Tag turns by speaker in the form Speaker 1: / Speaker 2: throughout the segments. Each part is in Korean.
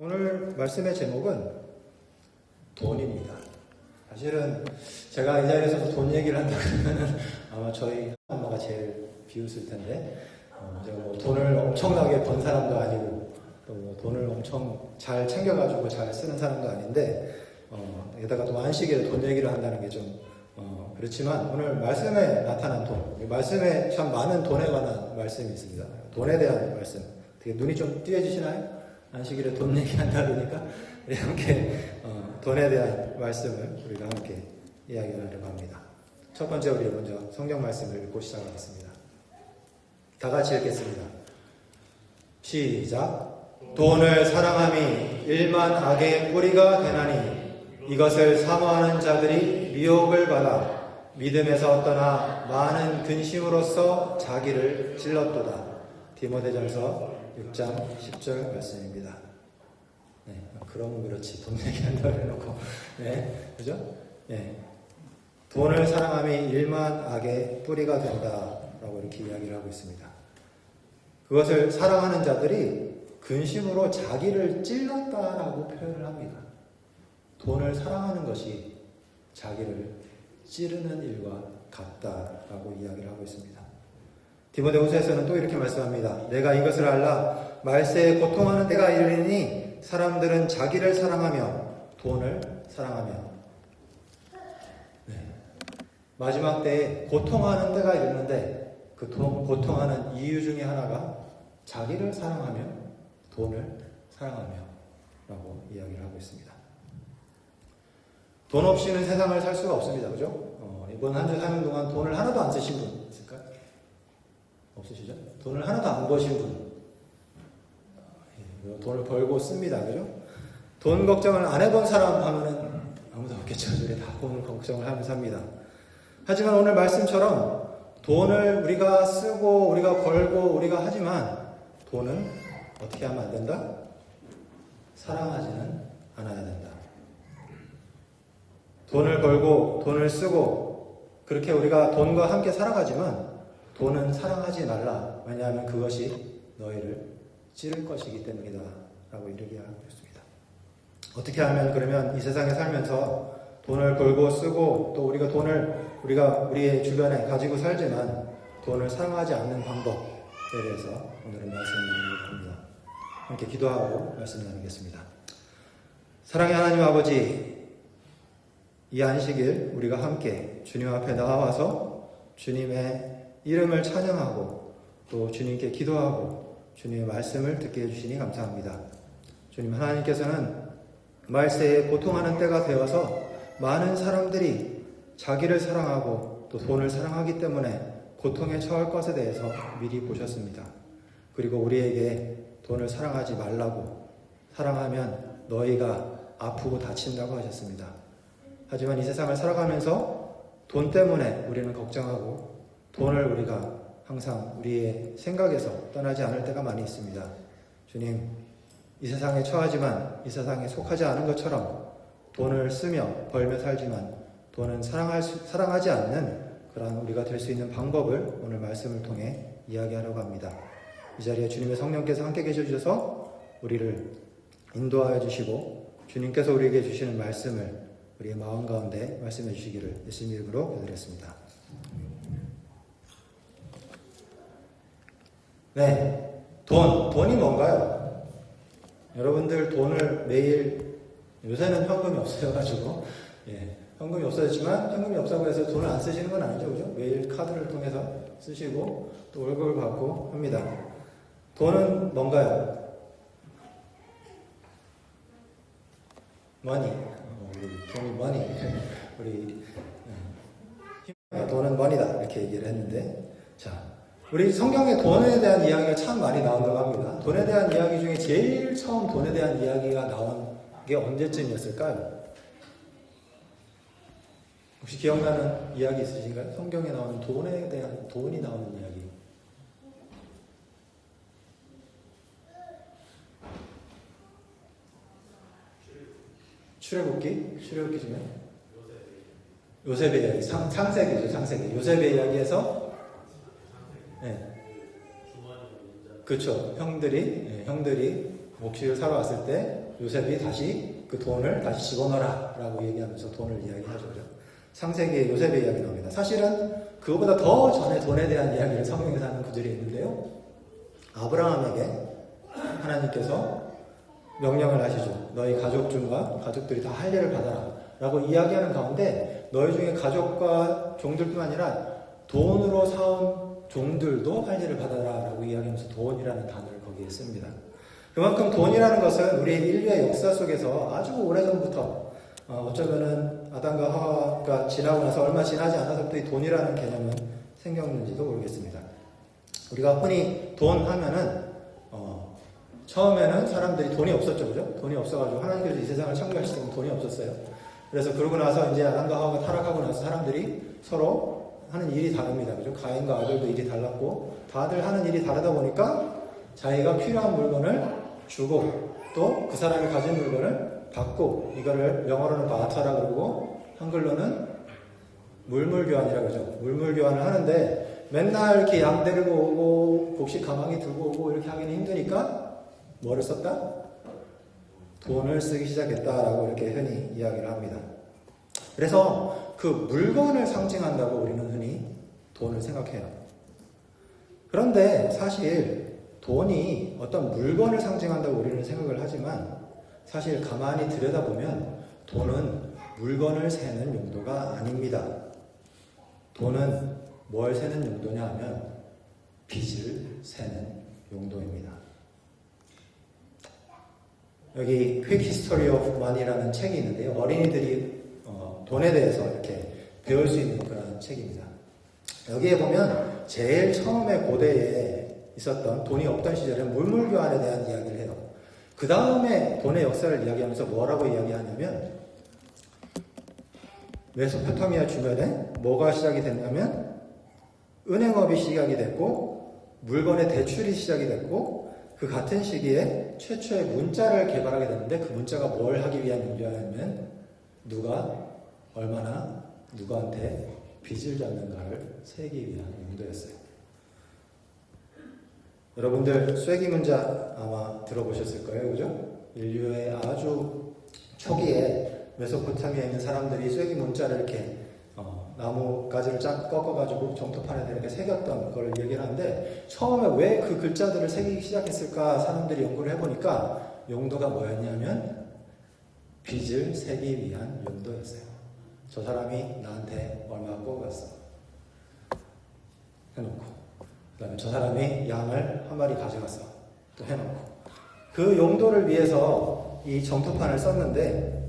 Speaker 1: 오늘 말씀의 제목은 돈입니다. 사실은 제가 이 자리에서 돈 얘기를 한다 그러면은 아마 저희 엄마가 제일 비웃을 텐데, 제가 뭐 돈을 엄청나게 번 사람도 아니고 또 뭐 돈을 엄청 잘 챙겨가지고 잘 쓰는 사람도 아닌데, 게다가 또 안식일에 돈 얘기를 한다는 게 좀 그렇지만, 오늘 말씀에 나타난 돈, 말씀에 참 많은 돈에 관한 말씀이 있습니다. 돈에 대한 말씀. 되게 눈이 좀 띄어지시나요? 안식일에 돈 얘기한다 그러니까 우리 함께 돈에 대한 말씀을 우리가 함께 이야기하려고 합니다. 첫 번째, 우리 먼저 성경 말씀을 읽고 시작하겠습니다. 다 같이 읽겠습니다. 시작. 돈을 사랑함이 일만 악의 뿌리가 되나니 이것을 사모하는 자들이 미혹을 받아 믿음에서 떠나 많은 근심으로써 자기를 찔렀도다. 디모데전서 6장 10절 말씀입니다. 네, 그러면 그렇지. 돈 얘기한다고 해놓고. 네, 그죠? 네. 돈을 사랑함이 일만 악의 뿌리가 된다라고 이렇게 이야기를 하고 있습니다. 그것을 사랑하는 자들이 근심으로 자기를 찔렀다라고 표현을 합니다. 돈을 사랑하는 것이 자기를 찌르는 일과 같다라고 이야기를 하고 있습니다. 디모데후서에서는 또 이렇게 말씀합니다. 내가 이것을 알라 말세에 고통하는 때가 이르리니 사람들은 자기를 사랑하며 돈을 사랑하며. 네. 마지막 때에 고통하는 때가 이르는데 그 고통하는 이유 중에 하나가 자기를 사랑하며 돈을 사랑하며 라고 이야기를 하고 있습니다. 돈 없이는 세상을 살 수가 없습니다. 그죠? 이번 한 주 사는 동안 돈을 하나도 안 쓰신 분 있을까요? 없으시죠? 돈을 하나도 안 버신 분. 돈을 벌고 씁니다. 그죠? 돈 걱정을 안 해본 사람 하면은 아무도 없겠죠. 우리 다 돈 걱정을 하면서 삽니다. 하지만 오늘 말씀처럼 돈을 우리가 쓰고 우리가 벌고 우리가 하지만 돈은 어떻게 하면 안 된다? 사랑하지는 않아야 된다. 돈을 벌고 돈을 쓰고 그렇게 우리가 돈과 함께 살아가지만 돈은 사랑하지 말라. 왜냐하면 그것이 너희를 찌를 것이기 때문이다. 라고 이렇게 하고 있습니다. 어떻게 하면 그러면 이 세상에 살면서 돈을 벌고 쓰고 또 우리가 돈을 우리의 주변에 가지고 살지만 돈을 사랑하지 않는 방법에 대해서 오늘은 말씀을 나누고 겁니다. 함께 기도하고 말씀 나누겠습니다. 사랑의 하나님 아버지, 이 안식일 우리가 함께 주님 앞에 나와서 주님의 이름을 찬양하고 또 주님께 기도하고 주님의 말씀을 듣게 해주시니 감사합니다. 주님, 하나님께서는 말세에 고통하는 때가 되어서 많은 사람들이 자기를 사랑하고 또 돈을 사랑하기 때문에 고통에 처할 것에 대해서 미리 보셨습니다. 그리고 우리에게 돈을 사랑하지 말라고, 사랑하면 너희가 아프고 다친다고 하셨습니다. 하지만 이 세상을 살아가면서 돈 때문에 우리는 걱정하고 돈을 우리가 항상 우리의 생각에서 떠나지 않을 때가 많이 있습니다. 주님, 이 세상에 처하지만 이 세상에 속하지 않은 것처럼 돈을 쓰며 벌며 살지만 돈은 사랑하지 않는 그러한 우리가 될 수 있는 방법을 오늘 말씀을 통해 이야기하려고 합니다. 이 자리에 주님의 성령께서 함께 계셔주셔서 우리를 인도하여 주시고 주님께서 우리에게 주시는 말씀을 우리의 마음 가운데 말씀해 주시기를 예수님 이름으로 기도드렸습니다. 네, 돈이 뭔가요? 여러분들 돈을 매일, 요새는 현금이 없어져가지고, 현금이 없어졌지만 현금이 없다고 해서 돈을 안 쓰시는 건 아니죠, 그죠? 매일 카드를 통해서 쓰시고 또 월급을 받고 합니다. 돈은 뭔가요? 머니. 돈이 머니. 돈은 머니다. 이렇게 얘기를 했는데, 자, 우리 성경에 돈에 대한 이야기가 참 많이 나온다고 합니다. 돈에 대한 이야기 중에 제일 처음 돈에 대한 이야기가 나온 게 언제쯤이었을까요? 혹시 기억나는 이야기 있으신가요? 성경에 나오는 돈에 대한, 돈이 나오는 이야기. 출애굽기 중에 요셉의 이야기, 창세기죠. 요셉의 이야기에서 그렇죠. 형들이 곡식을 사러 왔을 때 요셉이 다시 그 돈을 다시 집어넣어라 라고 얘기하면서 돈을 이야기하죠. 그죠? 창세기에 요셉의 이야기 나옵니다. 사실은 그거보다 더 전에 돈에 대한 이야기를 성경에서 하는 구절이 있는데요. 아브라함에게 하나님께서 명령을 하시죠. 너희 가족 중과 가족들이 다 할례를 받아라 라고 이야기하는 가운데 너희 중에 가족과 종들뿐만 아니라 돈으로 사온 종들도 할례를 받아라 라고 이야기하면서 돈이라는 단어를 거기에 씁니다. 그만큼 돈이라는 것은 우리 인류의 역사 속에서 아주 오래전부터 어쩌면은 아담과 하와가 지나고 나서 얼마 지나지 않아서부터 이 돈이라는 개념은 생겼는지도 모르겠습니다. 우리가 흔히 돈 하면은 처음에는 사람들이 돈이 없었죠, 그죠? 돈이 없어가지고 하나님께서 이 세상을 창조하실 때는 돈이 없었어요. 그래서 그러고 나서 이제 아담과 하와가 타락하고 나서 사람들이 서로 하는 일이 다릅니다, 그죠? 가인과 아벨도 일이 달랐고 다들 하는 일이 다르다 보니까 자기가 필요한 물건을 주고 또 그 사람이 가진 물건을 받고 이거를 영어로는 바타라 그러고 한글로는 물물교환이라고 하죠. 물물교환을 하는데 맨날 이렇게 양 데리고 오고 곡식 가망이 들고 오고 이렇게 하기는 힘드니까 뭐를 썼다? 돈을 쓰기 시작했다라고 이렇게 흔히 이야기를 합니다. 그래서 그 물건을 상징한다고 우리는 흔히 돈을 생각해요. 그런데 사실 돈이 어떤 물건을 상징한다고 우리는 생각을 하지만 사실 가만히 들여다보면 돈은 물건을 세는 용도가 아닙니다. 돈은 뭘 세는 용도냐 하면 빚을 세는 용도입니다. 여기 Quick History of Money라는 책이 있는데요. 어린이들이 돈에 대해서 이렇게 배울 수 있는 그런 책입니다. 여기에 보면 제일 처음에 고대에 있었던 돈이 없던 시절에 물물교환에 대한 이야기를 해요. 그 다음에 돈의 역사를 이야기하면서 뭐라고 이야기하냐면 메소포타미아 주변에 뭐가 시작이 됐냐면 은행업이 시작이 됐고 물건의 대출이 시작이 됐고 그 같은 시기에 최초의 문자를 개발하게 됐는데 그 문자가 뭘 하기 위한 용도냐면 누가 얼마나 누구한테 빚을 졌는가를 세기 위한 용도였어요. 여러분들 쐐기 문자 아마 들어보셨을 거예요, 그죠? 인류의 아주 초기에 메소포타미아에 있는 사람들이 쐐기 문자를 이렇게 나무 가지를 쫙 꺾어가지고 점토판에다 이렇게 새겼던 걸 얘기를 하는데 처음에 왜 그 글자들을 새기기 시작했을까 사람들이 연구를 해보니까 용도가 뭐였냐면 빚을 세기 위한 용도였어요. 저 사람이 나한테 얼마 꿔갔어 해놓고 그 다음에 저 사람이 양을 한 마리 가져갔어 또 해놓고 그 용도를 위해서 이 점토판을 썼는데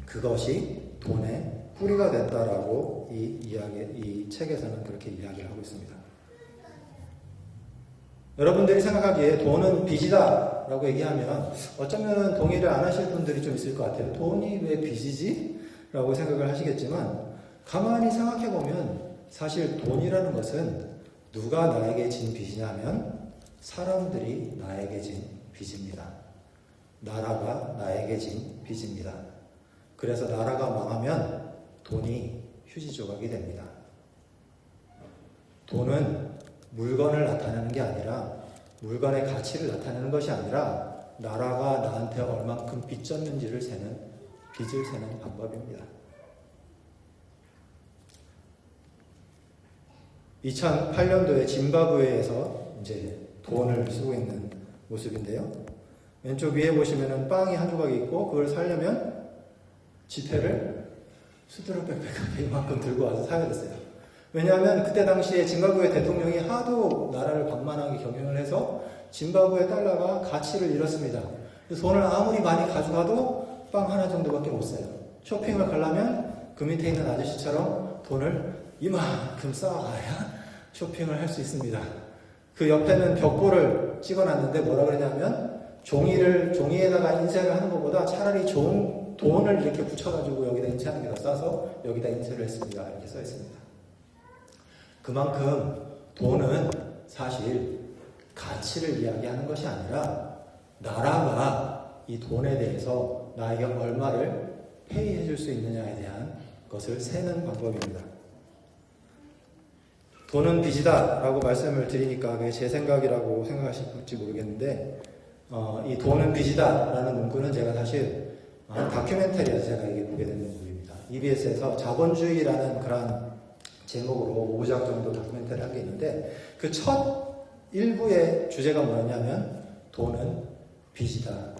Speaker 1: 그것이 돈의 뿌리가 됐다라고 이 책에서는 그렇게 이야기를 하고 있습니다. 여러분들이 생각하기에 돈은 빚이다 라고 얘기하면 어쩌면 동의를 안 하실 분들이 좀 있을 것 같아요. 돈이 왜 빚이지? 라고 생각을 하시겠지만 가만히 생각해보면 사실 돈이라는 것은 누가 나에게 진 빚이냐면 사람들이 나에게 진 빚입니다. 나라가 나에게 진 빚입니다. 그래서 나라가 망하면 돈이 휴지 조각이 됩니다. 돈은 물건을 나타내는 게 아니라 물건의 가치를 나타내는 것이 아니라 나라가 나한테 얼만큼 빚졌는지를 세는 빚을 세는 방법입니다. 2008년도에 짐바브웨에서 이제 돈을 쓰고 있는 모습인데요. 왼쪽 위에 보시면은 빵이 한 조각이 있고 그걸 사려면 지폐를 수두룩 빽빽하게 이만큼 들고 와서 사야 됐어요. 왜냐하면 그때 당시에 짐바브웨 대통령이 하도 나라를 방만하게 경영을 해서 짐바브웨 달러가 가치를 잃었습니다. 그래서 돈을 아무리 많이 가져가도 빵 하나 정도밖에 못 사요. 쇼핑을 가려면 그 밑에 있는 아저씨처럼 돈을 이만큼 쌓아가야 쇼핑을 할 수 있습니다. 그 옆에는 벽보를 찍어놨는데 뭐라 그러냐면 종이에다가 인쇄를 하는 것보다 차라리 좋은 돈을 이렇게 붙여가지고 여기다 인쇄하는 게 더 싸서 여기다 인쇄를 했습니다. 이렇게 써 있습니다. 그만큼 돈은 사실 가치를 이야기하는 것이 아니라 나라가 이 돈에 대해서 나에게 얼마를 페이해 줄 수 있느냐에 대한 것을 세는 방법입니다. 돈은 빚이다 라고 말씀을 드리니까 그게 제 생각이라고 생각하실지 모르겠는데 이 돈은 빚이다라는 문구는 제가 사실 다큐멘터리에서 제가 이게 보게 된 문구입니다. EBS에서 자본주의라는 그런 제목으로 5작 정도 다큐멘터리 한 게 있는데 그 첫 일부의 주제가 뭐였냐면 돈은 빚이다.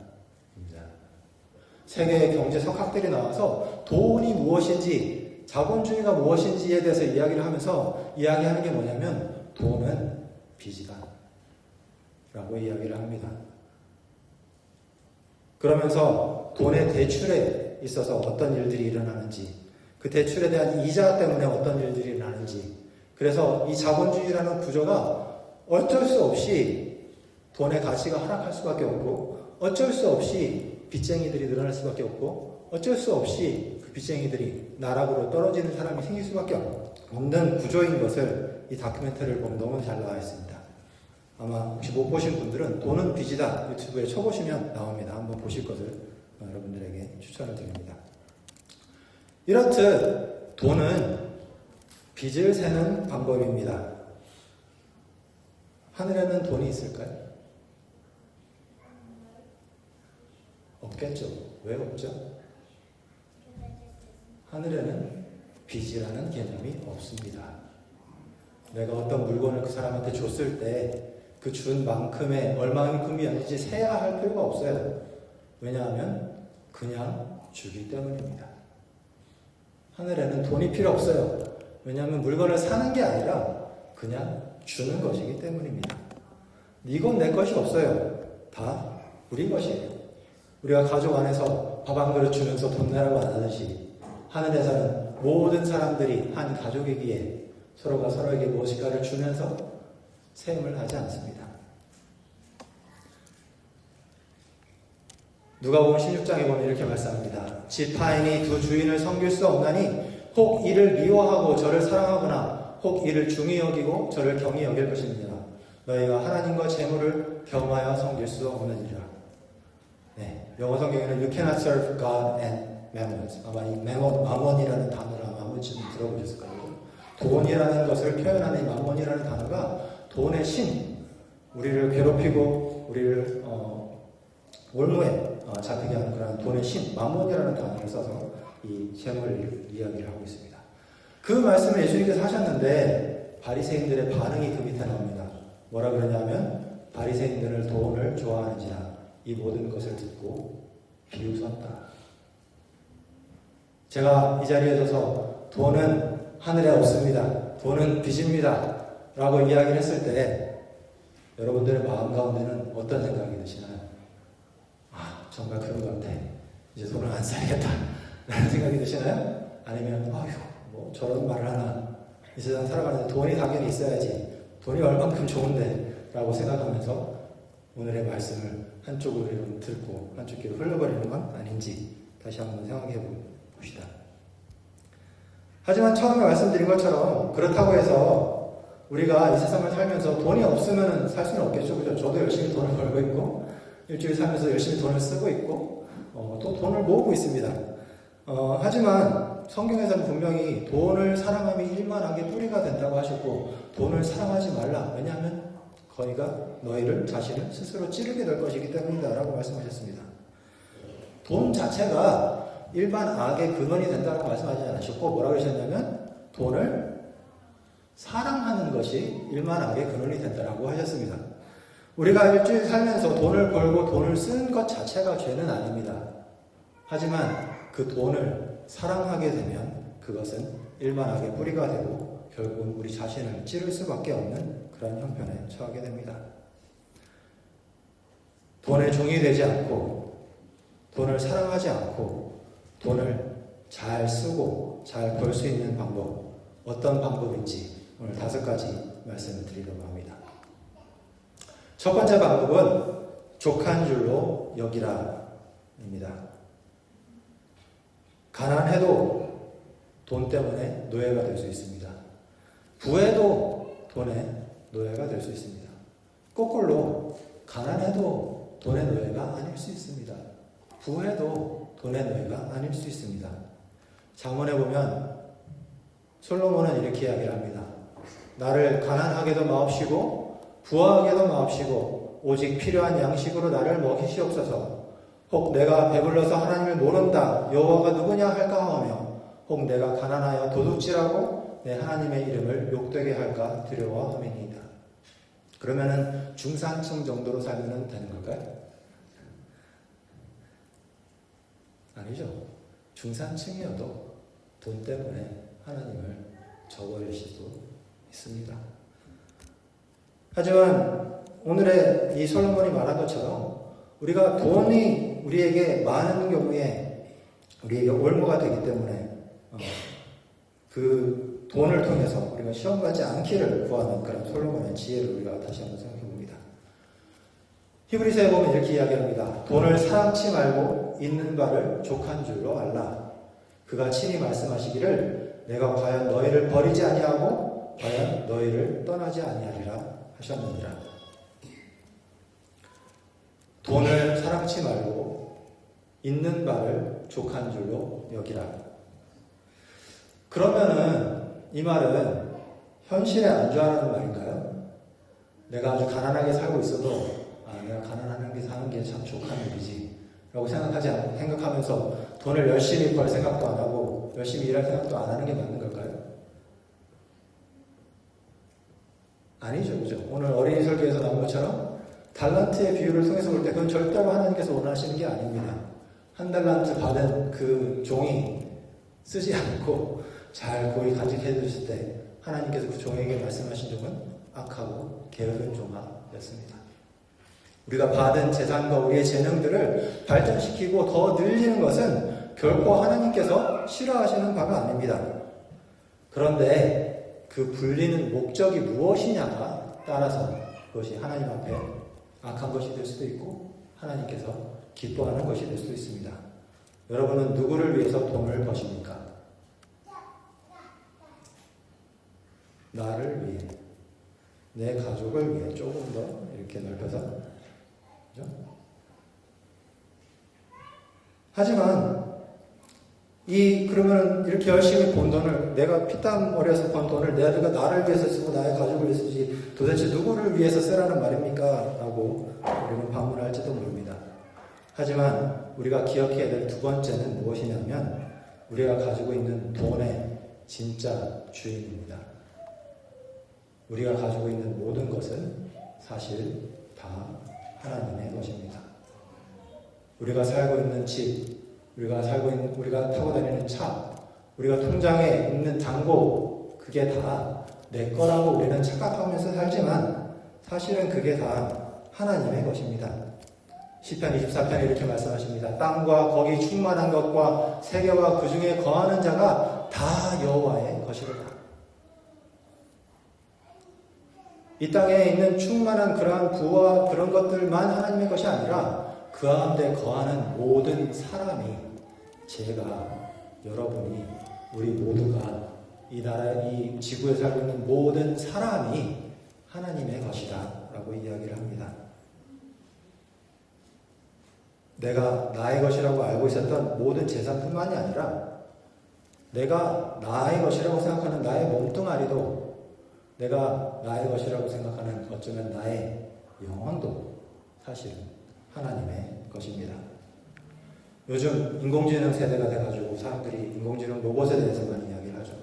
Speaker 1: 세계의 경제 석학들이 나와서 돈이 무엇인지, 자본주의가 무엇인지에 대해서 이야기를 하면서 이야기하는 게 뭐냐면 돈은 빚이다 라고 이야기를 합니다. 그러면서 돈의 대출에 있어서 어떤 일들이 일어나는지, 그 대출에 대한 이자 때문에 어떤 일들이 일어나는지, 그래서 이 자본주의라는 구조가 어쩔 수 없이 돈의 가치가 하락할 수밖에 없고, 어쩔 수 없이 빚쟁이들이 늘어날 수밖에 없고, 어쩔 수 없이 그 빚쟁이들이 나락으로 떨어지는 사람이 생길 수밖에 없는 구조인 것을 이 다큐멘터리를 보면 너무 잘 나와 있습니다. 아마 혹시 못 보신 분들은 돈은 빚이다 유튜브에 쳐보시면 나옵니다. 한번 보실 것을 여러분들에게 추천을 드립니다. 이렇듯 돈은 빚을 세는 방법입니다. 하늘에는 돈이 있을까요? 없겠죠. 왜 없죠? 하늘에는 빚이라는 개념이 없습니다. 내가 어떤 물건을 그 사람한테 줬을 때 그 준 만큼의 얼마만큼이었는지 세야 할 필요가 없어요. 왜냐하면 그냥 주기 때문입니다. 하늘에는 돈이 필요 없어요. 왜냐하면 물건을 사는 게 아니라 그냥 주는 것이기 때문입니다. 이건 내 것이 없어요. 다 우리 것이에요. 우리가 가족 안에서 밥 한 그릇 주면서 돈 내라고 안 하듯이 하늘에서는 모든 사람들이 한 가족이기에 서로가 서로에게 무엇인가를 주면서 세움을 하지 않습니다. 누가복음 16장에 보면 이렇게 말씀합니다. 지파인이 두 주인을 섬길 수 없나니 혹 이를 미워하고 저를 사랑하거나 혹 이를 중히 여기고 저를 경히 여길 것입니다. 너희가 하나님과 재물을 겸하여 섬길 수 없느니라. 네, 영어 성경에는 You cannot serve God and mammon. 아마 이 마몬이라는 단어를 아마 한 번쯤 들어보셨을 거예요. 돈이라는 것을 표현하는 이 마몬이라는 단어가 돈의 신, 우리를 괴롭히고 우리를 올무에 잡히게 하는 그런 돈의 신, 마몬이라는 단어를 써서 이 재물을 이야기를 하고 있습니다. 그 말씀을 예수님께서 하셨는데 바리새인들의 반응이 그 밑에 나옵니다. 뭐라 그러냐면 바리새인들은 돈을 좋아하는지라 이 모든 것을 듣고 비웃었다. 제가 이 자리에 서서 돈은 하늘에 없습니다. 돈은 빚입니다. 라고 이야기를 했을 때 여러분들의 마음 가운데는 어떤 생각이 드시나요? 아, 정말 그런 것 같아. 이제 돈을 안 써야겠다. 라는 생각이 드시나요? 아니면 아휴, 뭐 저런 말을 하나. 이 세상 살아가는데 돈이 당연히 있어야지. 돈이 얼만큼 좋은데 라고 생각하면서 오늘의 말씀을 한쪽으로 듣고 한쪽 귀로 흘러버리는 건 아닌지 다시 한번 생각해 봅시다. 하지만 처음에 말씀드린 것처럼 그렇다고 해서 우리가 이 세상을 살면서 돈이 없으면 살 수는 없겠죠. 그죠? 저도 열심히 돈을 벌고 있고 일주일 살면서 열심히 돈을 쓰고 있고 또 돈을 모으고 있습니다. 하지만 성경에서는 분명히 돈을 사랑함이 일만하게 뿌리가 된다고 하셨고 돈을 사랑하지 말라. 왜냐하면 거기가 너희를 자신을 스스로 찌르게 될 것이기 때문이다 라고 말씀하셨습니다. 돈 자체가 일반 악의 근원이 된다고 말씀하지 않으셨고 뭐라고 하셨냐면 돈을 사랑하는 것이 일만 악의 근원이 된다고 하셨습니다. 우리가 일주일 살면서 돈을 벌고 돈을 쓰는 것 자체가 죄는 아닙니다. 하지만 그 돈을 사랑하게 되면 그것은 일만 악의 뿌리가 되고 결국은 우리 자신을 찌를 수밖에 없는 그런 형편에 처하게 됩니다. 돈의 종이 되지 않고 돈을 사랑하지 않고 돈을 잘 쓰고 잘 벌 수 있는 방법 어떤 방법인지 오늘 5가지 말씀을 드리려고 합니다. 첫 번째 방법은 족한 줄로 여기라 입니다. 가난해도 돈 때문에 노예가 될 수 있습니다. 부해도 돈의 노예가 될 수 있습니다. 거꾸로 가난해도 돈의 노예가 아닐 수 있습니다. 부해도 돈의 노예가 아닐 수 있습니다. 잠언에 보면 솔로몬은 이렇게 이야기를 합니다. 나를 가난하게도 마옵시고 부하게도 마옵시고 오직 필요한 양식으로 나를 먹이시옵소서. 혹 내가 배불러서 하나님을 모른다 여호와가 누구냐 할까 하며 혹 내가 가난하여 도둑질하고 내 하나님의 이름을 욕되게 할까 두려워함이니이다. 그러면은 중산층 정도로 살면 되는 걸까요? 아니죠. 중산층이어도 돈 때문에 하나님을 저버릴 수도 있습니다. 하지만 오늘의 이 솔로몬이 말한 것처럼 우리가 돈이 우리에게 많은 경우에 우리에게 올무가 되기 때문에 그 돈을 통해서 우리가 시험 받지 않기를 구하는 그런 솔로몬의 지혜를 우리가 다시 한번 생각해 봅니다. 히브리서에 보면 이렇게 이야기합니다. 돈을 사랑치 말고 있는 바를 족한 줄로 알라. 그가 친히 말씀하시기를 내가 과연 너희를 버리지 아니하고 과연 너희를 떠나지 아니하리라 하셨느니라. 돈을 사랑치 말고 있는 바를 족한 줄로 여기라. 그러면은 이 말은 현실에 안주하라는 말인가요? 내가 아주 가난하게 살고 있어도 내가 가난하게 사는 게 참 족한 일이지 라고 생각하면서 돈을 열심히 벌 생각도 안 하고 열심히 일할 생각도 안 하는 게 맞는 걸까요? 아니죠, 그죠? 오늘 어린이 설교에서 나온 것처럼 달란트의 비유를 통해서 볼 때 그건 절대로 하나님께서 원하시는 게 아닙니다. 한 달란트 받은 그 종이 쓰지 않고 잘 고이 간직해 두실 때 하나님께서 그 종에게 말씀하신 종은 악하고 게으른 종아였습니다. 우리가 받은 재산과 우리의 재능들을 발전시키고 더 늘리는 것은 결코 하나님께서 싫어하시는 바가 아닙니다. 그런데 그 불리는 목적이 무엇이냐가 따라서 그것이 하나님 앞에 악한 것이 될 수도 있고 하나님께서 기뻐하는 것이 될 수도 있습니다. 여러분은 누구를 위해서 돈을 버십니까? 나를 위해, 내 가족을 위해 조금 더 이렇게 넓혀서, 그죠? 하지만 그러면 이렇게 열심히 번 돈을, 내가 피땀 흘려서 번 돈을 내가 나를 위해서 쓰고 나의 가족을 위해서 쓰지 도대체 누구를 위해서 쓰라는 말입니까? 라고 우리는 반문할지도 모릅니다. 하지만 우리가 기억해야 될 두 번째는 무엇이냐면 우리가 가지고 있는 돈의 진짜 주인입니다. 우리가 가지고 있는 모든 것은 사실 다 하나님의 것입니다. 우리가 살고 있는 집, 우리가 타고 다니는 차, 우리가 통장에 있는 잔고, 그게 다 내 거라고 우리는 착각하면서 살지만 사실은 그게 다 하나님의 것입니다. 시편 24편에 이렇게 말씀하십니다. 땅과 거기 충만한 것과 세계와 그 중에 거하는 자가 다 여호와의 것이로다. 이 땅에 있는 충만한 그러한 부와 그런 것들만 하나님의 것이 아니라 그 가운데 거하는 모든 사람이, 제가, 여러분이, 우리 모두가 이 나라, 이 지구에 살고 있는 모든 사람이 하나님의 것이다 라고 이야기를 합니다. 내가 나의 것이라고 알고 있었던 모든 재산뿐만이 아니라 내가 나의 것이라고 생각하는 나의 몸뚱아리도, 내가 나의 것이라고 생각하는 어쩌면 나의 영혼도 사실 하나님의 것입니다. 요즘 인공지능 세대가 돼가지고 사람들이 인공지능 로봇에 대해서 많이 이야기를 하죠.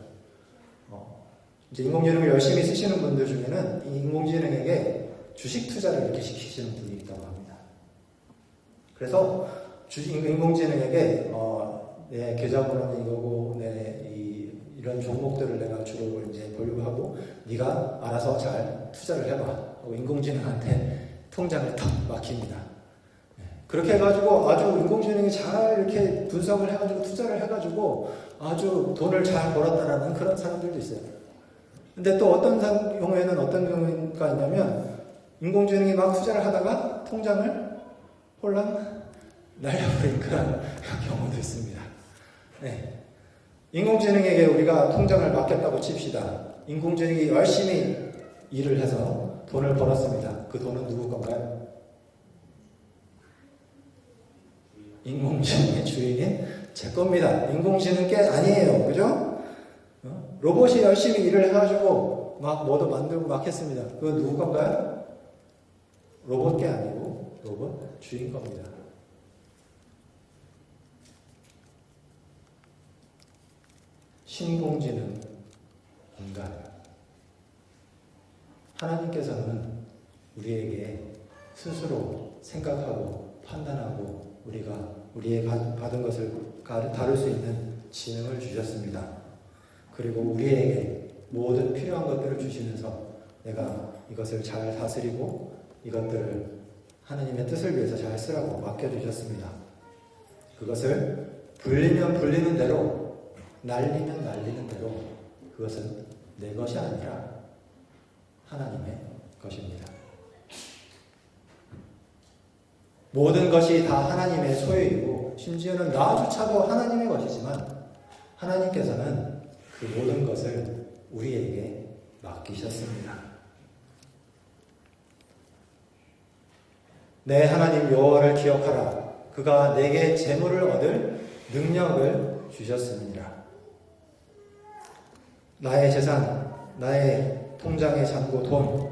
Speaker 1: 이제 인공지능을 열심히 쓰시는 분들 중에는 이 인공지능에게 주식 투자를 이렇게 시키시는 분이 있다고 합니다. 그래서 인공지능에게 내 계좌번호는 이거고 이런 종목들을 내가 주로 이제 보려고 하고 네가 알아서 잘 투자를 해봐 하고 인공지능한테 통장을 탁 맡깁니다. 그렇게 해가지고 아주 인공지능이 잘 이렇게 분석을 해가지고 투자를 해가지고 아주 돈을 잘 벌었다라는 그런 사람들도 있어요. 근데 또 어떤 경우에는 어떤 경우가 있냐면 인공지능이 막 투자를 하다가 통장을 홀랑 날려버린 그런 경우도 있습니다. 네. 인공지능에게 우리가 통장을 맡겼다고 칩시다. 인공지능이 열심히 일을 해서 돈을 벌었습니다. 그 돈은 누구 건가요? 인공지능의 주인인 제 겁니다. 인공지능 게 아니에요. 그죠? 로봇이 열심히 일을 해가지고 막 뭐도 만들고 막 했습니다. 그건 누구 건가요? 로봇 게 아니고 로봇 주인 겁니다. 신공지능 인간. 하나님께서는 우리에게 스스로 생각하고 판단하고 우리의 받은 것을 다룰 수 있는 지능을 주셨습니다. 그리고 우리에게 모든 필요한 것들을 주시면서 내가 이것을 잘 다스리고 이것들을 하나님의 뜻을 위해서 잘 쓰라고 맡겨주셨습니다. 그것을 불리면 불리는 대로, 날리면 날리는 대로, 그것은 내 것이 아니라 하나님의 것입니다. 모든 것이 다 하나님의 소유이고 심지어는 나조차도 하나님의 것이지만 하나님께서는 그 모든 것을 우리에게 맡기셨습니다. 내 하나님 여호와를 기억하라. 그가 내게 재물을 얻을 능력을 주셨습니다. 나의 재산, 나의 통장의 잔고 돈,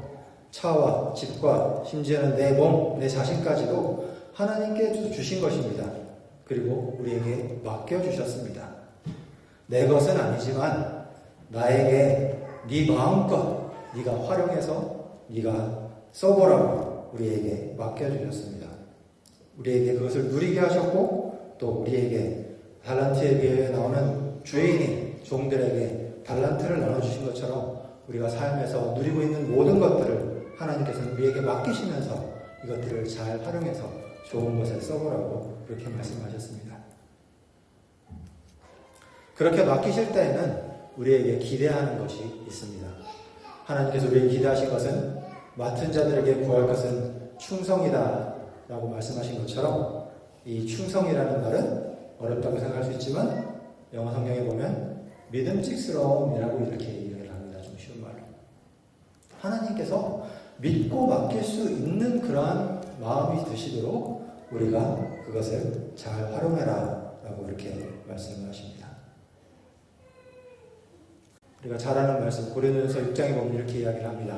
Speaker 1: 차와 집과 심지어는 내 몸, 내 자신까지도 하나님께 주신 것입니다. 그리고 우리에게 맡겨주셨습니다. 내 것은 아니지만 나에게 네 마음껏 네가 활용해서 네가 써보라고 우리에게 맡겨주셨습니다. 우리에게 그것을 누리게 하셨고 또 우리에게 달란트에 비해 나오는 주인이 종들에게 달란트를 나눠주신 것처럼 우리가 삶에서 누리고 있는 모든 것들을 하나님께서는 우리에게 맡기시면서 이것들을 잘 활용해서 좋은 것에 써보라고 그렇게 말씀하셨습니다. 그렇게 맡기실 때에는 우리에게 기대하는 것이 있습니다. 하나님께서 우리에게 기대하신 것은 맡은 자들에게 구할 것은 충성이다 라고 말씀하신 것처럼 이 충성이라는 말은 어렵다고 생각할 수 있지만 영어 성경에 보면 믿음직스러움이라고 이렇게 이야기를 합니다. 좀 쉬운 말로. 하나님께서 믿고 맡길 수 있는 그러한 마음이 드시도록 우리가 그것을 잘 활용해라 라고 이렇게 말씀을 하십니다. 우리가 잘 아는 말씀 고린도전서 6장에 보면 이렇게 이야기를 합니다.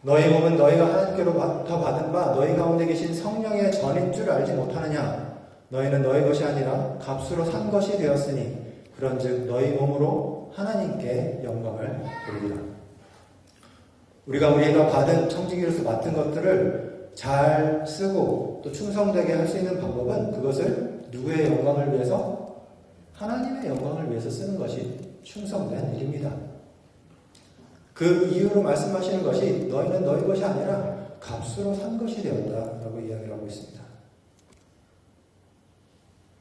Speaker 1: 너희 몸은 너희가 하나님께로부터 받은 바 너희 가운데 계신 성령의 전인 줄 알지 못하느냐. 너희는 너희 것이 아니라 값으로 산 것이 되었으니 그런즉 너희 몸으로 하나님께 영광을 돌리라. 우리가 받은 청지기로서 맡은 것들을 잘 쓰고 또 충성되게 할 수 있는 방법은 그것을 누구의 영광을 위해서? 하나님의 영광을 위해서 쓰는 것이 충성된 일입니다. 그 이유로 말씀하시는 것이 너희는 너희 것이 아니라 값으로 산 것이 되었다라고 이야기를 하고 있습니다.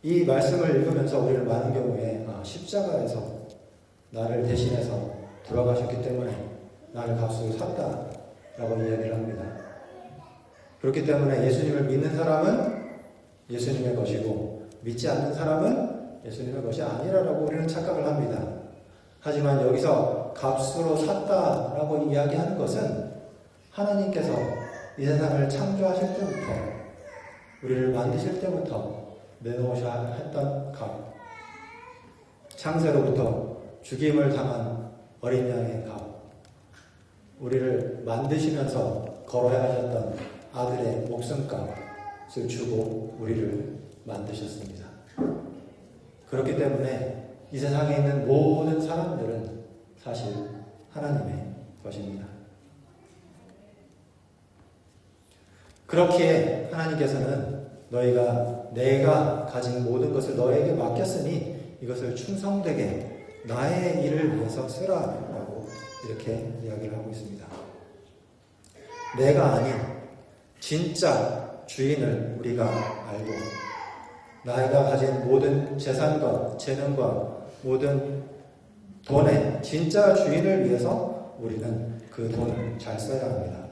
Speaker 1: 이 말씀을 읽으면서 우리는 많은 경우에 십자가에서 나를 대신해서 돌아가셨기 때문에 나를 값으로 샀다라고 이야기를 합니다. 그렇기 때문에 예수님을 믿는 사람은 예수님의 것이고 믿지 않는 사람은 예수님의 것이 아니라라고 우리는 착각을 합니다. 하지만 여기서 값으로 샀다라고 이야기하는 것은 하나님께서 이 세상을 창조하실 때부터 우리를 만드실 때부터 내놓으셔야 했던 값, 창세로부터 죽임을 당한 어린 양의 값, 우리를 만드시면서 걸어야 하셨던 아들의 목숨값을 주고 우리를 만드셨습니다. 그렇기 때문에 이 세상에 있는 모든 사람들은 사실 하나님의 것입니다. 그렇기에 하나님께서는 내가 가진 모든 것을 너에게 맡겼으니 이것을 충성되게 나의 일을 위해서 쓰라라고 이렇게 이야기를 하고 있습니다. 내가 아닌 진짜 주인을 우리가 알고 나이가 가진 모든 재산과 재능과 모든 돈의 진짜 주인을 위해서 우리는 그 돈을 잘 써야 합니다.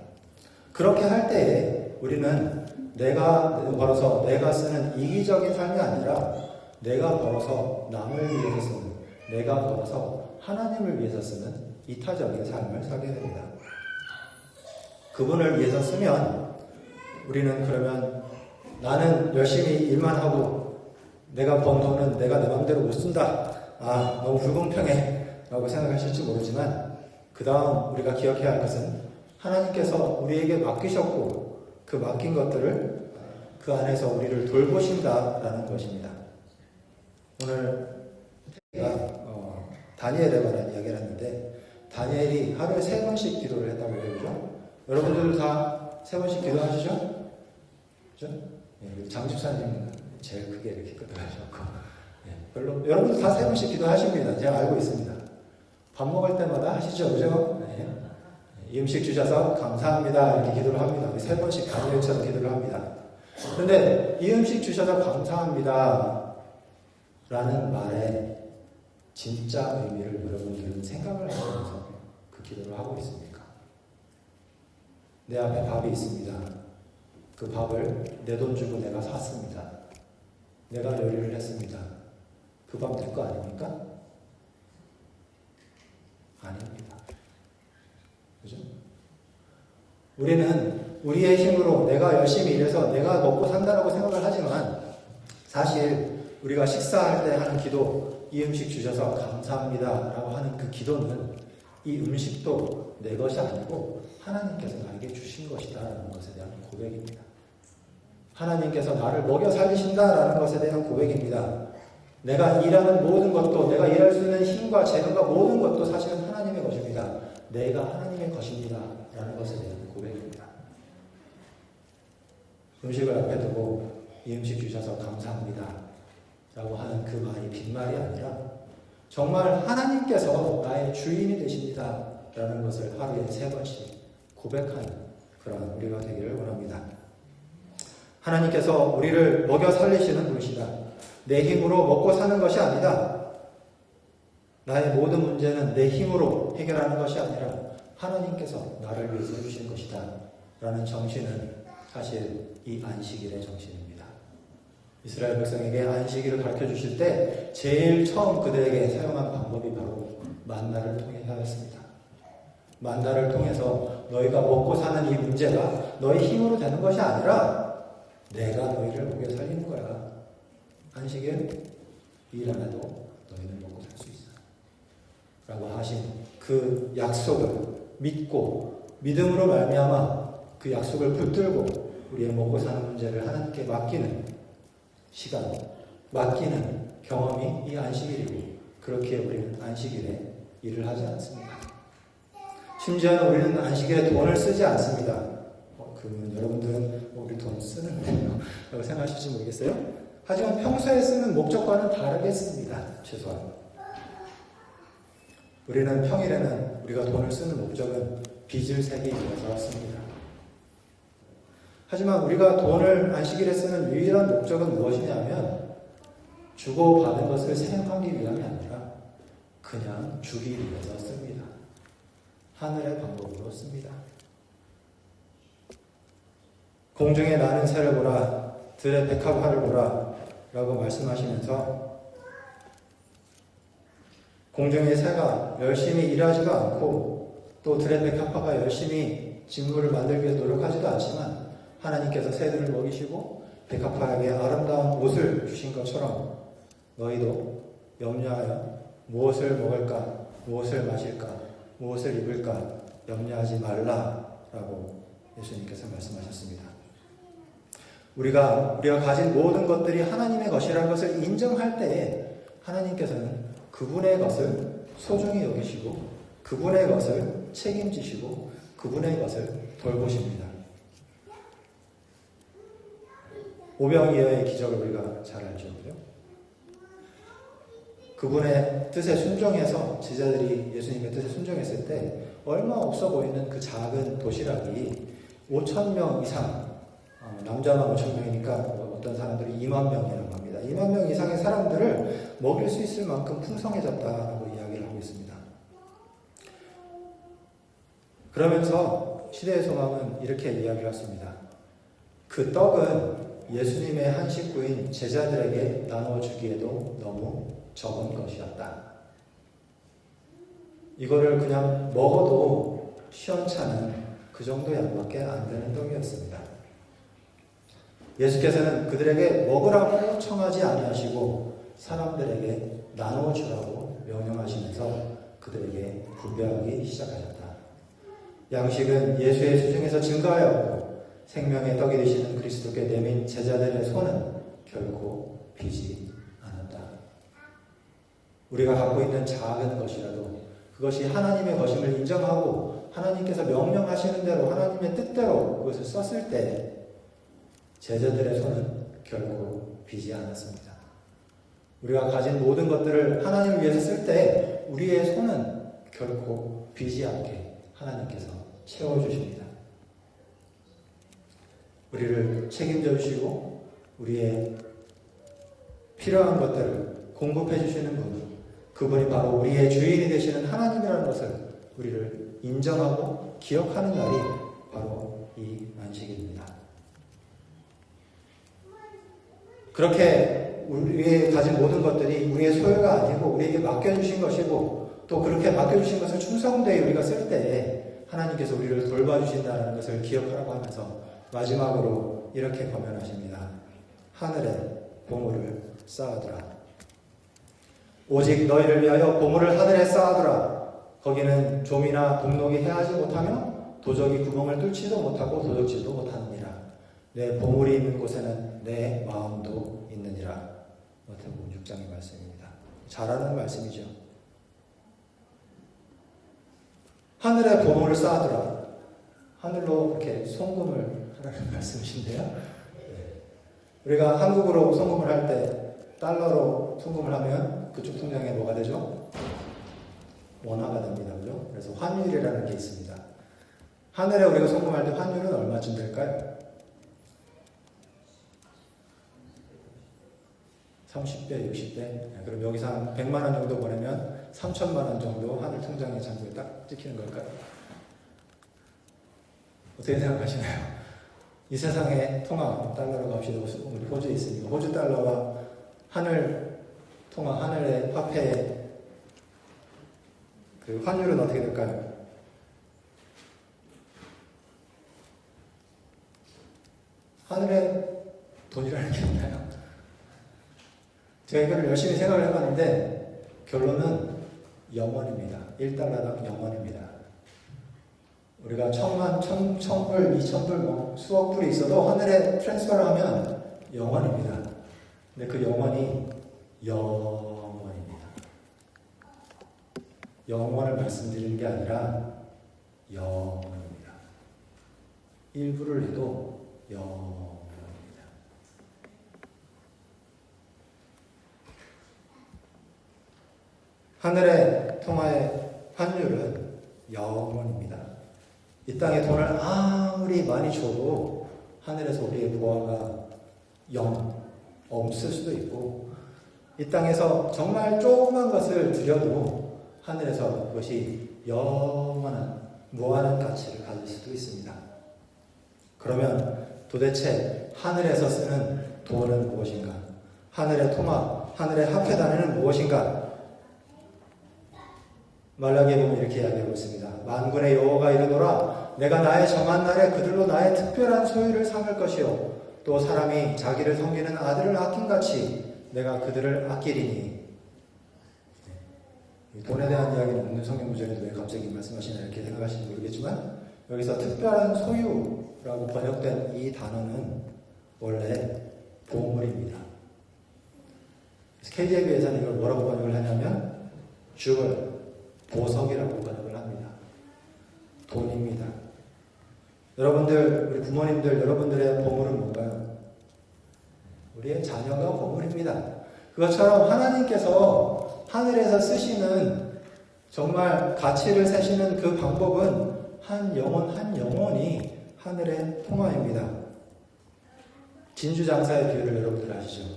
Speaker 1: 그렇게 할 때에 우리는 내가 벌어서 내가 쓰는 이기적인 삶이 아니라 내가 벌어서 남을 위해서 쓰는, 내가 벌어서 하나님을 위해서 쓰는 이타적인 삶을 살게 됩니다. 그분을 위해서 쓰면 우리는 그러면 나는 열심히 일만 하고 내가 번 돈은 내가 내 마음대로 못 쓴다. 너무 불공평해 라고 생각하실지 모르지만 그 다음 우리가 기억해야 할 것은 하나님께서 우리에게 맡기셨고 그 맡긴 것들을 그 안에서 우리를 돌보신다라는 것입니다. 오늘 제가 다니엘에 관한 이야기를 했는데 다니엘이 하루에 3번씩 기도를 했다고 해요. 그죠? 여러분들도 다 3번씩 기도하시죠? 그죠? 예, 장집사님 제일 크게 이렇게 기도하셨고 별로 여러분들 다 3번씩 기도하십니다. 제가 알고 있습니다. 밥 먹을 때마다 하시죠, 그죠? 네. 이 음식 주셔서 감사합니다 이렇게 기도를 합니다. 3번씩 다니엘처럼 기도를 합니다. 그런데 이 음식 주셔서 감사합니다 라는 말에 진짜 의미를 여러분들은 생각을 하면서 그 기도를 하고 있습니까? 내 앞에 밥이 있습니다. 그 밥을 내 돈 주고 내가 샀습니다. 내가 요리를 했습니다. 그 밥 내 거 아닙니까? 아닙니다. 그죠? 우리는 우리의 힘으로 내가 열심히 일해서 내가 먹고 산다라고 생각을 하지만 사실 우리가 식사할 때 하는 기도, 이 음식 주셔서 감사합니다 라고 하는 그 기도는 이 음식도 내 것이 아니고 하나님께서 나에게 주신 것이다 라는 것에 대한 고백입니다. 하나님께서 나를 먹여 살리신다라는 것에 대한 고백입니다. 내가 일하는 모든 것도, 내가 일할 수 있는 힘과 재능과 모든 것도 사실은 하나님의 것입니다. 내가 하나님의 것입니다 라는 것에 대한 고백입니다. 음식을 앞에 두고 이 음식 주셔서 감사합니다 라고 하는 그 말이 빈말이 아니라 정말 하나님께서 나의 주인이 되십니다 라는 것을 하루에 3번씩 고백하는 그런 우리가 되기를 원합니다. 하나님께서 우리를 먹여 살리시는 분이시다. 내 힘으로 먹고 사는 것이 아니다. 나의 모든 문제는 내 힘으로 해결하는 것이 아니라 하나님께서 나를 위해서 해주신 것이다 라는 정신은 사실 이 안식일의 정신입니다. 이스라엘 백성에게 안식일을 가르쳐주실 때 제일 처음 그들에게 사용한 방법이 바로 만나를 통해서였습니다. 만나를 통해서 너희가 먹고 사는 이 문제가 너희 힘으로 되는 것이 아니라 내가 너희를 먹여 살리는 거야. 안식일 일 안 해도 너희는 먹고 살 수 있어 라고 하신 그 약속을 믿고 믿음으로 말미암아 그 약속을 붙들고 우리의 먹고 사는 문제를 하나님께 맡기는 시간, 맡기는 경험이 이 안식일이고 그렇게 우리는 안식일에 일을 하지 않습니다. 심지어는 우리는 안식일에 돈을 쓰지 않습니다. 그러면 여러분들은 우리 돈 쓰는 거예요 라고 생각하실지 모르겠어요. 하지만 평소에 쓰는 목적과는 다르겠습니다. 최소한 우리는 평일에는 우리가 돈을 쓰는 목적은 빚을 세기 위해서 씁니다. 하지만 우리가 돈을 안식일에 쓰는 유일한 목적은 무엇이냐면 주고받은 것을 사용하기 위함이 아니라 그냥 주기 위해서 씁니다. 하늘의 방법으로 씁니다. 공중에 나는 새를 보라, 들의 백합화를 보라 라고 말씀하시면서 공중의 새가 열심히 일하지도 않고 또 들의 백합화가 열심히 직물을 만들기 위해서 노력하지도 않지만 하나님께서 새들을 먹이시고 백합화에게 아름다운 옷을 주신 것처럼 너희도 염려하여 무엇을 먹을까, 무엇을 마실까, 무엇을 입을까 염려하지 말라라고 예수님께서 말씀하셨습니다. 우리가 가진 모든 것들이 하나님의 것이라는 것을 인정할 때에 하나님께서는 그분의 것을 소중히 여기시고 그분의 것을 책임지시고 그분의 것을 돌보십니다. 오병이어의 기적을 우리가 잘 알죠. 그분의 뜻에 순종해서 제자들이 예수님의 뜻에 순종했을 때 얼마 없어 보이는 그 작은 도시락이 5,000명 이상, 남자만 5,000명이니까 어떤 사람들이 2만 명이라고 합니다. 2만 명 이상의 사람들을 먹일 수 있을 만큼 풍성해졌다고 이야기를 하고 있습니다. 그러면서 시대의 소망은 이렇게 이야기를 했습니다. 그 떡은 예수님의 한 식구인 제자들에게 나누어 주기에도 너무 적은 것이었다. 이거를 그냥 먹어도 시원찮은 그 정도 양밖에 안 되는 떡이었습니다. 예수께서는 그들에게 먹으라고 청하지 아니하시고 사람들에게 나누어 주라고 명령하시면서 그들에게 분배하기 시작하셨다. 양식은 예수의 수중에서 증가하였고 생명의 떡이 되시는 그리스도께 내민 제자들의 손은 결코 비지 않았다. 우리가 갖고 있는 작은 것이라도 그것이 하나님의 것임을 인정하고 하나님께서 명령하시는 대로 하나님의 뜻대로 그것을 썼을 때 제자들의 손은 결코 비지 않았습니다. 우리가 가진 모든 것들을 하나님을 위해서 쓸 때 우리의 손은 결코 비지 않게 하나님께서 채워주십니다. 우리를 책임져 주시고 우리의 필요한 것들을 공급해 주시는 분, 그분이 바로 우리의 주인이 되시는 하나님이라는 것을 우리를 인정하고 기억하는 날이 바로 이 안식일입니다. 그렇게 우리의 가진 모든 것들이 우리의 소유가 아니고 우리에게 맡겨주신 것이고 또 그렇게 맡겨주신 것을 충성되이 우리가 쓸 때에 하나님께서 우리를 돌봐주신다는 것을 기억하라고 하면서 마지막으로 이렇게 권면하십니다. 하늘에 보물을 쌓아두라. 오직 너희를 위하여 보물을 하늘에 쌓아두라. 거기는 좀이나 동록이 해하지 못하며 도적이 구멍을 뚫지도 못하고 도적질도 못하느니라. 내 보물이 있는 곳에는 내 마음도 있느니라. 마태복음 6장의 말씀입니다. 잘하는 말씀이죠. 하늘에 보물을 쌓아두라. 하늘로 이렇게 송금을 하라는 말씀이신데요. 우리가 한국으로 송금을 할 때 달러로 송금을 하면 그쪽 통장에 뭐가 되죠? 원화가 됩니다. 그죠? 그래서 환율이라는 게 있습니다. 하늘에 우리가 송금할 때 환율은 얼마쯤 될까요? 30배, 60배? 그럼 여기서 한 100만 원 정도 보내면 3천만 원 정도 하늘 통장의 잔고에 딱 찍히는 걸까요? 어떻게 생각하시나요? 이 세상의 통화, 달러로 갑시다. 우리 호주에 있으니까 호주 달러와 하늘 통화, 하늘의 화폐의 그 환율은 어떻게 될까요? 하늘에 돈이라는 게 있나요? 제가 이걸 열심히 생각을 해봤는데 결론은 0원입니다. 1달러당 0원입니다. 우리가 1000만, 1000불, 2000불, 뭐 수억 불이 있어도 하늘에 트랜스퍼를 하면 0원입니다. 근데 그 0원이 0원입니다. 0원을 말씀드리는 게 아니라 0원입니다. 1불을 해도 0원입니다. 하늘의 통화의 환율은 0원입니다. 이 땅에 돈을 아무리 많이 줘도 하늘에서 우리의 부하가 0, 없을 수도 있고 이 땅에서 정말 조그만 것을 드려도 하늘에서 그것이 영원한 무한한 가치를 가질 수도 있습니다. 그러면 도대체 하늘에서 쓰는 돈은 무엇인가? 하늘의 통화, 하늘의 화폐 단위는 무엇인가? 말라기에 보면 이렇게 이야기하고 있습니다. 만군의 여호와가 이르노라 내가 나의 정한 날에 그들로 나의 특별한 소유를 삼을 것이요 또 사람이 자기를 섬기는 아들을 아낌같이 내가 그들을 아끼리니. 돈에 대한 이야기는 없는 성경 구절에도 왜 갑자기 말씀하시나 이렇게 생각하시는지 모르겠지만 여기서 특별한 소유라고 번역된 이 단어는 원래 보물입니다. KJV에서는 이걸 뭐라고 번역을 하냐면 주얼, 보석이라고 번역을 합니다. 돈입니다. 여러분들, 우리 부모님들, 여러분들의 보물은 뭔가요? 우리의 자녀가 보물입니다. 그것처럼 하나님께서 하늘에서 쓰시는 정말 가치를 세시는 그 방법은 한 영혼 한 영혼이 하늘의 통화입니다. 진주장사의 비유를 여러분들 아시죠?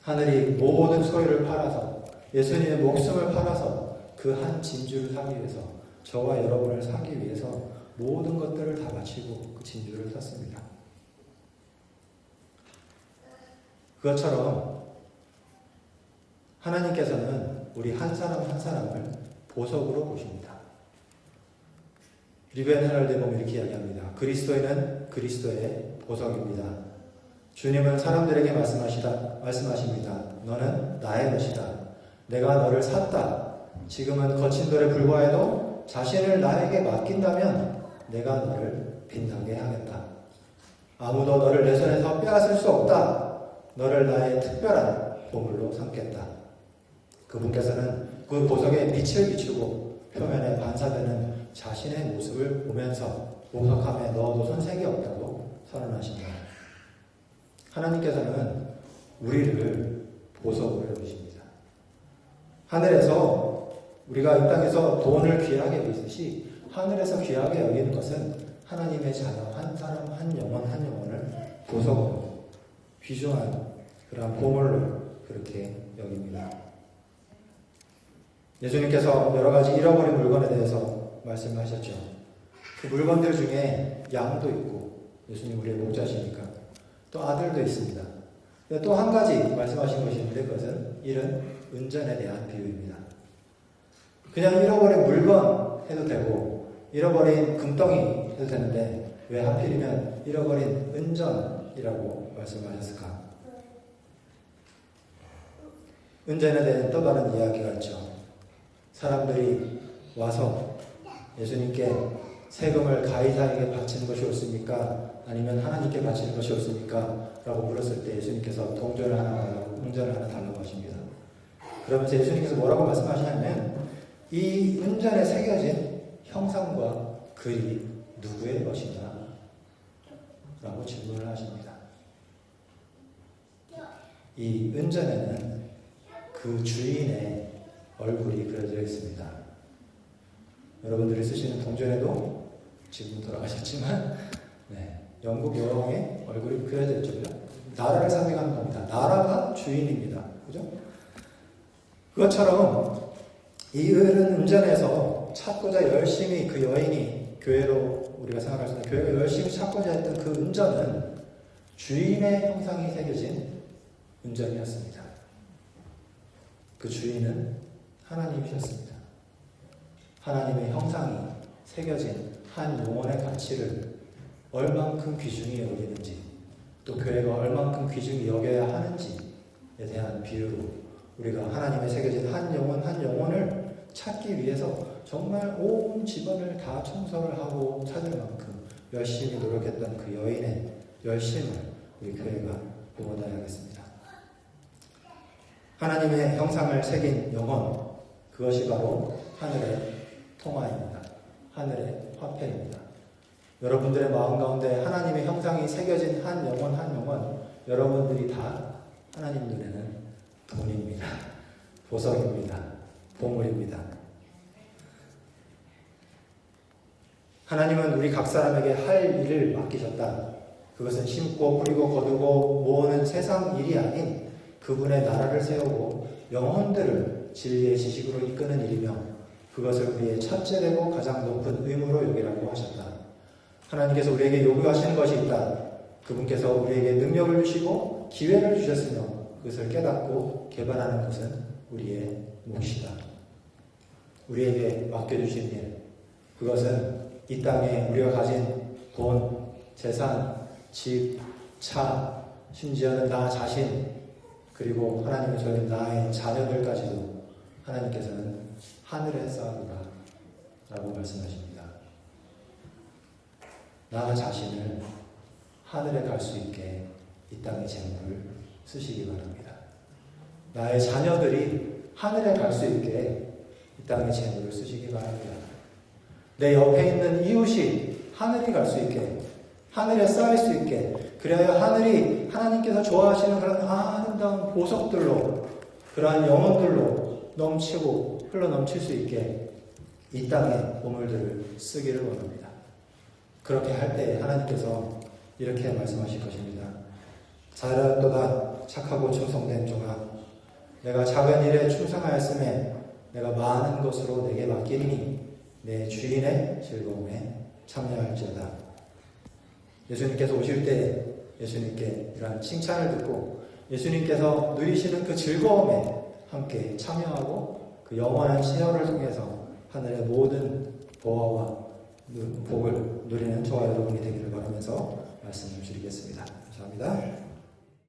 Speaker 1: 하늘이 모든 소유를 팔아서 예수님의 목숨을 팔아서 그 한 진주를 사기 위해서 저와 여러분을 사기 위해서 모든 것들을 다 바치고 그 진주를 샀습니다. 그것처럼 하나님께서는 우리 한 사람 한 사람을 보석으로 보십니다. 리벤 헤럴드에 보면 이렇게 이야기합니다. 그리스도인은 그리스도의 보석입니다. 주님은 사람들에게 말씀하십니다. 너는 나의 것이다. 내가 너를 샀다. 지금은 거친 돌에 불과해도 자신을 나에게 맡긴다면 내가 너를 빛나게 하겠다. 아무도 너를 내 손에서 빼앗을 수 없다. 너를 나의 특별한 보물로 삼겠다. 그분께서는 그 보석에 빛을 비추고 표면에 반사되는 자신의 모습을 보면서 목석함에 넣어도 손색이 없다고 선언하신다. 하나님께서는 우리를 보석으로 여기십니다. 하늘에서 우리가 이 땅에서 돈을 귀하게 여기듯이 하늘에서 귀하게 여기는 것은 하나님의 자녀 한 사람 한 영혼을 보석으로 귀중한 그런 보물로 그렇게 여깁니다. 예수님께서 여러 가지 잃어버린 물건에 대해서 말씀하셨죠. 그 물건들 중에 양도 있고, 예수님 우리의 목자시니까 또 아들도 있습니다. 또 한 가지 말씀하신 것이 있는데 그것은 이런 은전에 대한 비유입니다. 그냥 잃어버린 물건 해도 되고 잃어버린 금덩이 해도 되는데 왜 하필이면 잃어버린 은전이라고 말씀하셨을까? 은전에 대한 또 다른 이야기가 있죠. 사람들이 와서 예수님께 세금을 가이사에게 바치는 것이 옳습니까? 아니면 하나님께 바치는 것이 옳습니까? 라고 물었을 때 예수님께서 동전을 하나 달라고, 은전을 하나 달라고 하십니다. 그러면서 예수님께서 뭐라고 말씀하시냐면 이 은전에 새겨진 형상과 글이 누구의 것이냐? 라고 질문을 하십니다. 이 은전에는 그 주인의 얼굴이 그려져 있습니다. 여러분들이 쓰시는 동전에도 지금 돌아가셨지만 영국 여왕의 얼굴이 그려져 있죠. 나라를 상징하는 겁니다. 나라가 주인입니다. 그죠? 그것처럼 이 은전에서 찾고자 열심히 그 여인이 교회로 우리가 생각할 수 있는 교회가 열심히 찾고자 했던 그 은전은 주인의 형상이 새겨진 은전이었습니다. 그 주인은 하나님이셨습니다. 하나님의 형상이 새겨진 한 영혼의 가치를 얼만큼 귀중히 여기는지 또 교회가 얼만큼 귀중히 여겨야 하는지에 대한 비유로 우리가 하나님의 새겨진 한 영혼을 찾기 위해서 정말 온 집안을 다 청소를 하고 찾을 만큼 열심히 노력했던 그 여인의 열심을 우리 교회가 응원해야겠습니다. 하나님의 형상을 새긴 영혼, 그것이 바로 하늘의 통화입니다. 하늘의 화폐입니다. 여러분들의 마음 가운데 하나님의 형상이 새겨진 한 영혼 여러분들이 다 하나님 눈에는 돈입니다. 보석입니다. 보물입니다. 하나님은 우리 각 사람에게 할 일을 맡기셨다. 그것은 심고 뿌리고 거두고 모으는 세상 일이 아닌 그분의 나라를 세우고 영혼들을 진리의 지식으로 이끄는 일이며 그것을 우리의 첫째되고 가장 높은 의무로 여기라고 하셨다. 하나님께서 우리에게 요구하시는 것이 있다. 그분께서 우리에게 능력을 주시고 기회를 주셨으며 그것을 깨닫고 개발하는 것은 우리의 몫이다. 우리에게 맡겨주신 일, 그것은 이 땅에 우리가 가진 돈, 재산, 집, 차, 심지어는 나 자신, 그리고 하나님의 저희 나의 자녀들까지도 하나님께서는 하늘에 쌓으라 라고 말씀하십니다. 나 자신을 하늘에 갈 수 있게 이 땅의 재물을 쓰시기 바랍니다. 나의 자녀들이 하늘에 갈 수 있게 이 땅의 재물을 쓰시기 바랍니다. 내 옆에 있는 이웃이 하늘에 갈 수 있게, 하늘에 쌓일 수 있게, 그래야 하늘이 하나님께서 좋아하시는 그런 아름다운 보석들로, 그러한 영혼들로 넘치고 흘러넘칠 수 있게 이 땅의 보물들을 쓰기를 원합니다. 그렇게 할 때 하나님께서 이렇게 말씀하실 것입니다. 잘하였도다 착하고 충성된 종아, 내가 작은 일에 충성하였음에 내가 많은 것으로 내게 맡기리니 내 주인의 즐거움에 참여할지어다. 예수님께서 오실 때 예수님께 이러한 칭찬을 듣고 예수님께서 누리시는 그 즐거움에 함께 참여하고 그 영원한 세월을 통해서 하늘의 모든 보화와 복을 누리는 저와 여러분이 되기를 바라면서 말씀을 드리겠습니다. 감사합니다.